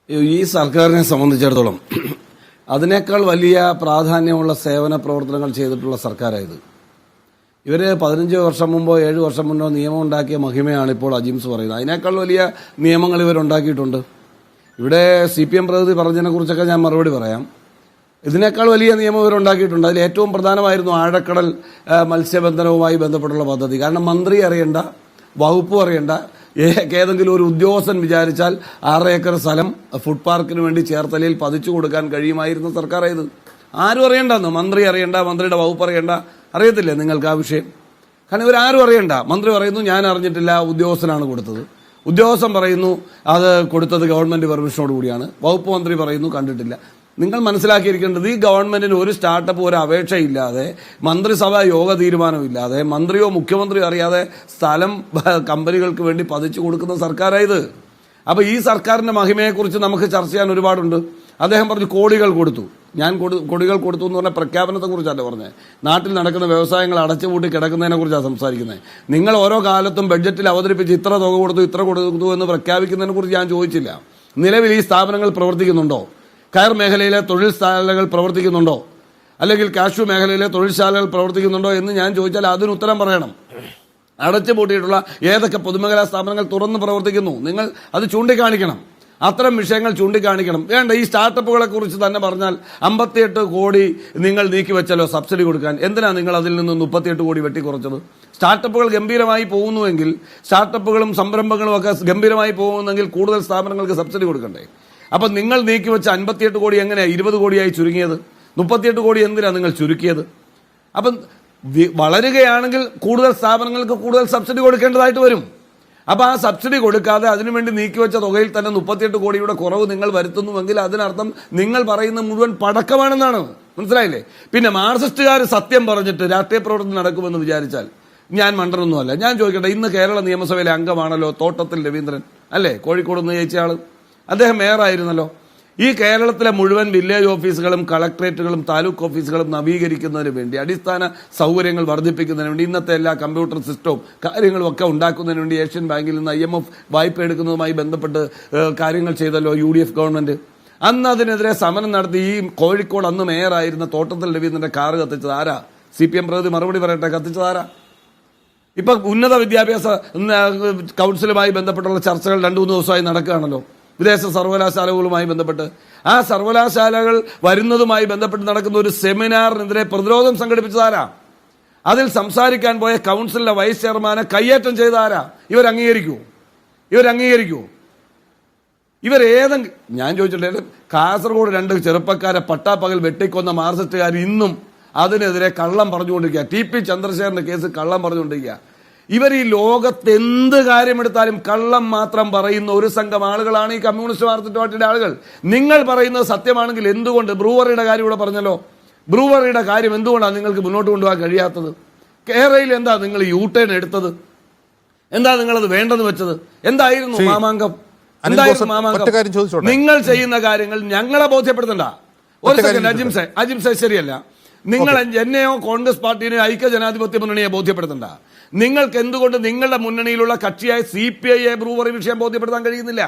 ഈ സർക്കാരിനെ സംബന്ധിച്ചിടത്തോളം അതിനേക്കാൾ വലിയ പ്രാധാന്യമുള്ള സേവന പ്രവർത്തനങ്ങൾ ചെയ്തിട്ടുള്ള സർക്കാരായത്. ഇവർ 15 വർഷം മുമ്പോ 7 വർഷം മുമ്പോ നിയമം ഉണ്ടാക്കിയ മഹിമയാണ് ഇപ്പോൾ അജിംസ് പറയുന്നത്. അതിനേക്കാൾ വലിയ നിയമങ്ങൾ ഇവരുണ്ടാക്കിയിട്ടുണ്ട്. ഇവിടെ CPM പ്രതിനിധി പറഞ്ഞതിനെക്കുറിച്ചൊക്കെ ഞാൻ മറുപടി പറയാം. ഇതിനേക്കാൾ വലിയ നിയമം ഇവരുണ്ടാക്കിയിട്ടുണ്ട്. അതിൽ ഏറ്റവും പ്രധാനമായിരുന്നു ആഴക്കടൽ മത്സ്യബന്ധനവുമായി ബന്ധപ്പെട്ടുള്ള പദ്ധതി. കാരണം മന്ത്രി അറിയണ്ട, വകുപ്പ് അറിയണ്ട, ഏതെങ്കിലും ഒരു ഉദ്യോഗസ്ഥൻ വിചാരിച്ചാൽ 6 ഏക്കർ സ്ഥലം ഫുഡ് പാർക്കിന് വേണ്ടി ചേർത്തലയിൽ പതിച്ചു കൊടുക്കാൻ കഴിയുമായിരുന്ന സർക്കാരായത്. ആരും അറിയണ്ടെന്ന്, മന്ത്രി അറിയണ്ട, മന്ത്രിയുടെ വകുപ്പ് അറിയണ്ട. അറിയത്തില്ലേ നിങ്ങൾക്ക് ആ വിഷയം? കാരണം ഇവരാരും അറിയണ്ട. മന്ത്രി പറയുന്നു ഞാൻ അറിഞ്ഞിട്ടില്ല, ഉദ്യോഗസ്ഥനാണ് കൊടുത്തത്. ഉദ്യോഗസ്ഥൻ പറയുന്നു അത് കൊടുത്തത് ഗവൺമെന്റ് പെർമിഷനോട് കൂടിയാണ്. വകുപ്പ് മന്ത്രി പറയുന്നു കണ്ടിട്ടില്ല. നിങ്ങൾ മനസ്സിലാക്കിയിരിക്കേണ്ടത് ഈ ഗവൺമെന്റിന് ഒരു സ്റ്റാർട്ടപ്പ് ഒരു അപേക്ഷയില്ലാതെ, മന്ത്രിസഭ യോഗ തീരുമാനമില്ലാതെ, മന്ത്രിയോ മുഖ്യമന്ത്രിയോ അറിയാതെ സ്ഥലം കമ്പനികൾക്ക് വേണ്ടി പതിച്ചു കൊടുക്കുന്ന സർക്കാരായത്. അപ്പൊ ഈ സർക്കാരിന്റെ മഹിമയെക്കുറിച്ച് നമുക്ക് ചർച്ച ചെയ്യാൻ ഒരുപാടുണ്ട്. അദ്ദേഹം പറഞ്ഞു കോടികൾ കൊടുത്തു. ഞാൻ കോടികൾ കൊടുത്തു എന്ന് പറഞ്ഞ പ്രഖ്യാപനത്തെക്കുറിച്ചല്ല പറഞ്ഞത്. നാട്ടിൽ നടക്കുന്ന വ്യവസായങ്ങൾ അടച്ചുപൂട്ടി കിടക്കുന്നതിനെ കുറിച്ചാണ് സംസാരിക്കുന്നത്. നിങ്ങൾ ഓരോ കാലത്തും ബഡ്ജറ്റിൽ അവതരിപ്പിച്ച് ഇത്ര തുക കൊടുത്തു ഇത്ര കൊടുത്തു എന്ന് പ്രഖ്യാപിക്കുന്നതിനെ കുറിച്ച് ഞാൻ ചോദിച്ചില്ല. നിലവിൽ ഈ സ്ഥാപനങ്ങൾ പ്രവർത്തിക്കുന്നുണ്ടോ? കയർ മേഖലയിലെ തൊഴിൽശാലകൾ പ്രവർത്തിക്കുന്നുണ്ടോ? അല്ലെങ്കിൽ കാഷ്യൂ മേഖലയിലെ തൊഴിൽശാലകൾ പ്രവർത്തിക്കുന്നുണ്ടോ എന്ന് ഞാൻ ചോദിച്ചാൽ അതിന് ഉത്തരം പറയണം. അടച്ചുപൂട്ടിയിട്ടുള്ള ഏതൊക്കെ പൊതുമേഖലാ സ്ഥാപനങ്ങൾ തുറന്ന് പ്രവർത്തിക്കുന്നു? നിങ്ങൾ അത് ചൂണ്ടിക്കാണിക്കണം. അത്തരം വിഷയങ്ങൾ ചൂണ്ടിക്കാണിക്കണം. വേണ്ട, ഈ സ്റ്റാർട്ടപ്പുകളെ കുറിച്ച് തന്നെ പറഞ്ഞാൽ 58 കോടി നിങ്ങൾ നീക്കിവെച്ചല്ലോ സബ്സിഡി കൊടുക്കാൻ. എന്തിനാണ് നിങ്ങൾ അതിൽ നിന്ന് 38 കോടി വെട്ടിക്കുറച്ചത്? സ്റ്റാർട്ടപ്പുകൾ ഗംഭീരമായി പോകുന്നുവെങ്കിൽ, സ്റ്റാർട്ടപ്പുകളും സംരംഭങ്ങളും ഒക്കെ ഗംഭീരമായി പോകുന്നെങ്കിൽ കൂടുതൽ സ്ഥാപനങ്ങൾക്ക് സബ്സിഡി കൊടുക്കണ്ടേ? അപ്പൊ നിങ്ങൾ നീക്കിവെച്ച 58 കോടി എങ്ങനെയാണ് 20 കോടിയായി ചുരുങ്ങിയത്? 38 കോടി എന്തിനാണ് നിങ്ങൾ ചുരുക്കിയത്? അപ്പം വളരുകയാണെങ്കിൽ കൂടുതൽ സ്ഥാപനങ്ങൾക്ക് കൂടുതൽ സബ്സിഡി കൊടുക്കേണ്ടതായിട്ട് വരും. അപ്പൊ ആ സബ്സിഡി കൊടുക്കാതെ അതിനുവേണ്ടി നീക്കിവെച്ച തുകയിൽ തന്നെ 38 കോടിയുടെ കുറവ് നിങ്ങൾ വരുത്തുന്നുവെങ്കിൽ അതിനർത്ഥം നിങ്ങൾ പറയുന്ന മുഴുവൻ പടക്കമാണെന്നാണ്. മനസ്സിലായില്ലേ? പിന്നെ മാർക്സിസ്റ്റുകാർ സത്യം പറഞ്ഞിട്ട് രാഷ്ട്രീയ പ്രവർത്തനം നടക്കുമെന്ന് വിചാരിച്ചാൽ ഞാൻ മണ്ടനൊന്നുമല്ല. ഞാൻ ചോദിക്കട്ടെ, ഇന്ന് കേരള നിയമസഭയിലെ അംഗമാണല്ലോ തോട്ടത്തിൽ രവീന്ദ്രൻ, അല്ലേ? കോഴിക്കോട് നിന്ന് ജയിച്ച ആള്. അദ്ദേഹം മേയറായിരുന്നല്ലോ. ഈ കേരളത്തിലെ മുഴുവൻ വില്ലേജ് ഓഫീസുകളും കളക്ടറേറ്റുകളും താലൂക്ക് ഓഫീസുകളും നവീകരിക്കുന്നതിന് വേണ്ടി, അടിസ്ഥാന സൗകര്യങ്ങൾ വർദ്ധിപ്പിക്കുന്നതിന് വേണ്ടി, ഇന്നത്തെ എല്ലാ കമ്പ്യൂട്ടർ സിസ്റ്റവും കാര്യങ്ങളും ഒക്കെ ഉണ്ടാക്കുന്നതിന് വേണ്ടി ഏഷ്യൻ ബാങ്കിൽ നിന്ന് IMF വായ്പ എടുക്കുന്നതുമായി ബന്ധപ്പെട്ട് കാര്യങ്ങൾ ചെയ്തല്ലോ UDF ഗവൺമെന്റ്. അന്ന് അതിനെതിരെ സമരം നടത്തി ഈ കോഴിക്കോട് അന്ന് മേയറായിരുന്ന തോട്ടത്തിൽ രവീന്ദ്രന്റെ കാറ് കത്തിച്ചത് ആരാ? CPM പ്രതിനിധി മറുപടി പറയട്ടെ, കത്തിച്ചത് ആരാ? ഇപ്പൊ ഉന്നത വിദ്യാഭ്യാസ കൗൺസിലുമായി ബന്ധപ്പെട്ടുള്ള ചർച്ചകൾ 2-3 ദിവസമായി നടക്കുകയാണല്ലോ, വിദേശ സർവകലാശാലകളുമായി ബന്ധപ്പെട്ട്. ആ സർവകലാശാലകൾ വരുന്നതുമായി ബന്ധപ്പെട്ട് നടക്കുന്ന ഒരു സെമിനാറിനെതിരെ പ്രതിരോധം സംഘടിപ്പിച്ചതാരാ? അതിൽ സംസാരിക്കാൻ പോയ കൗൺസിലിലെ വൈസ് ചെയർമാനെ കയ്യേറ്റം ചെയ്താരാ? ഇവരംഗീകരിക്കൂ? ഇവരേതെങ്കിലും, ഞാൻ ചോദിച്ചിട്ടുണ്ടെങ്കിൽ കാസർഗോഡ് 2 ചെറുപ്പക്കാരെ പട്ടാപ്പകൽ വെട്ടിക്കൊന്ന മാർക്സിസ്റ്റുകാർ ഇന്നും അതിനെതിരെ കള്ളം പറഞ്ഞുകൊണ്ടിരിക്കുക. TP ചന്ദ്രശേഖരന്റെ കേസ് കള്ളം പറഞ്ഞുകൊണ്ടിരിക്കുക. ഇവർ ഈ ലോകത്ത് എന്ത് കാര്യമെടുത്താലും കള്ളം മാത്രം പറയുന്ന ഒരു സംഘം ആളുകളാണ് ഈ കമ്മ്യൂണിസ്റ്റ് മാർക്സിസ്റ്റ് പാർട്ടിയുടെ ആളുകൾ. നിങ്ങൾ പറയുന്നത് സത്യമാണെങ്കിൽ എന്തുകൊണ്ട് ബ്രൂവറിയുടെ കാര്യം ഇവിടെ പറഞ്ഞല്ലോ, ബ്രൂവറിയുടെ കാര്യം എന്തുകൊണ്ടാണ് നിങ്ങൾക്ക് മുന്നോട്ട് കൊണ്ടുപോകാൻ കഴിയാത്തത്? കേരളയിൽ എന്താ നിങ്ങൾ U-ടേൺ എടുത്തത്? എന്താ നിങ്ങളത് വേണ്ടെന്ന് വെച്ചത്? എന്തായിരുന്നു മാമാങ്കം? നിങ്ങൾ ചെയ്യുന്ന കാര്യങ്ങൾ ഞങ്ങളെ ബോധ്യപ്പെടുത്തണ്ട. ഒരു സെക്കൻഡ്, അജിംസെ ശരിയല്ല. നിങ്ങൾ എന്നെയോ കോൺഗ്രസ് പാർട്ടിയെയോ ഐക്യ ജനാധിപത്യ മുന്നണിയെ ബോധ്യപ്പെടുത്തണ്ട. നിങ്ങൾക്ക് എന്തുകൊണ്ട് നിങ്ങളുടെ മുന്നണിയിലുള്ള കക്ഷിയായ CPI ബ്രൂവറി വിഷയം ബോധ്യപ്പെടുത്താൻ കഴിയുന്നില്ല?